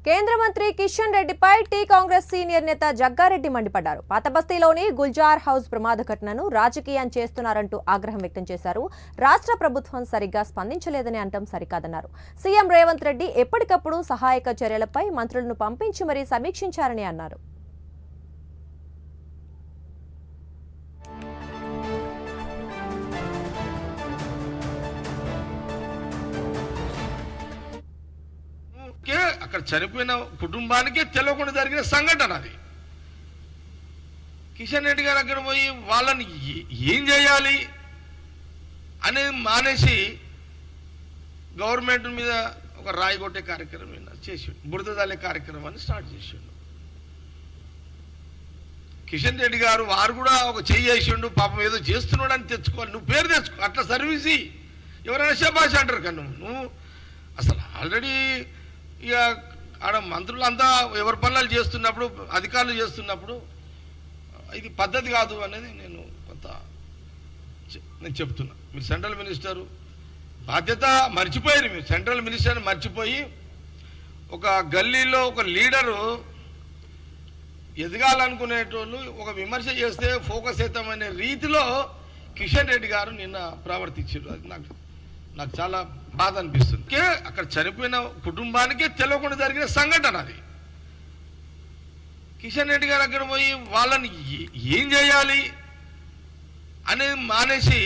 కేంద్ర మంత్రి కిషన్ రెడ్డిపై టీ కాంగ్రెస్ సీనియర్ నేత జగ్గారెడ్డి మండిపడ్డారు. పాతబస్తీలోని గుల్జార్ హౌస్ ప్రమాద ఘటనను రాజకీయం చేస్తున్నారంటూ ఆగ్రహం వ్యక్తం చేశారు. రాష్ట్ర ప్రభుత్వం సరిగ్గా స్పందించలేదని అంటం సరికాదన్నారు. సీఎం రేవంత్ రెడ్డి ఎప్పటికప్పుడు సహాయక చర్యలపై మంత్రులను పంపించి మరీ సమీక్షించారని అన్నారు. అక్కడ చనిపోయిన కుటుంబానికే తెలియకుండా జరిగిన సంఘటన అది. కిషన్ రెడ్డి గారు అక్కడ పోయి వాళ్ళని ఏం చేయాలి అనేది మానేసి గవర్నమెంట్ మీద ఒక రాయి కొట్టే కార్యక్రమం చేసిండు, బురద తల్లే కార్యక్రమాన్ని స్టార్ట్ చేసిండు. కిషన్ రెడ్డి గారు వారు కూడా ఒక చెయ్యి వేసిండు, పాపం ఏదో చేస్తున్నాడు అని తెచ్చుకోవాలి. నువ్వు పేరు తెచ్చుకో, అట్లా సర్వీస్ ఎవరైనా శబాష్ అంటారు. కానీ నువ్వు అసలు ఆల్రెడీ ఇక ఆడ మంత్రులంతా ఎవరి పనులు చేస్తున్నప్పుడు, అధికారులు చేస్తున్నప్పుడు ఇది పద్ధతి కాదు అనేది నేను చెప్తున్నా. మీరు సెంట్రల్ మినిస్టరు బాధ్యత మర్చిపోయారు. మీరు సెంట్రల్ మినిస్టర్ని మర్చిపోయి ఒక గల్లీలో ఒక లీడరు ఎదగాలనుకునేటోళ్ళు ఒక విమర్శ చేస్తే ఫోకస్ అవుతామనే రీతిలో కిషన్ రెడ్డి గారు నిన్న ప్రవర్తించారు. అది నాకు చాలా బాధ అనిపిస్తుంది. అక్కడ చనిపోయిన కుటుంబానికే తెలియకుండా జరిగిన సంఘటన అది. కిషన్ రెడ్డి గారు అక్కడ పోయి వాళ్ళని ఏం చేయాలి అనేది మానేసి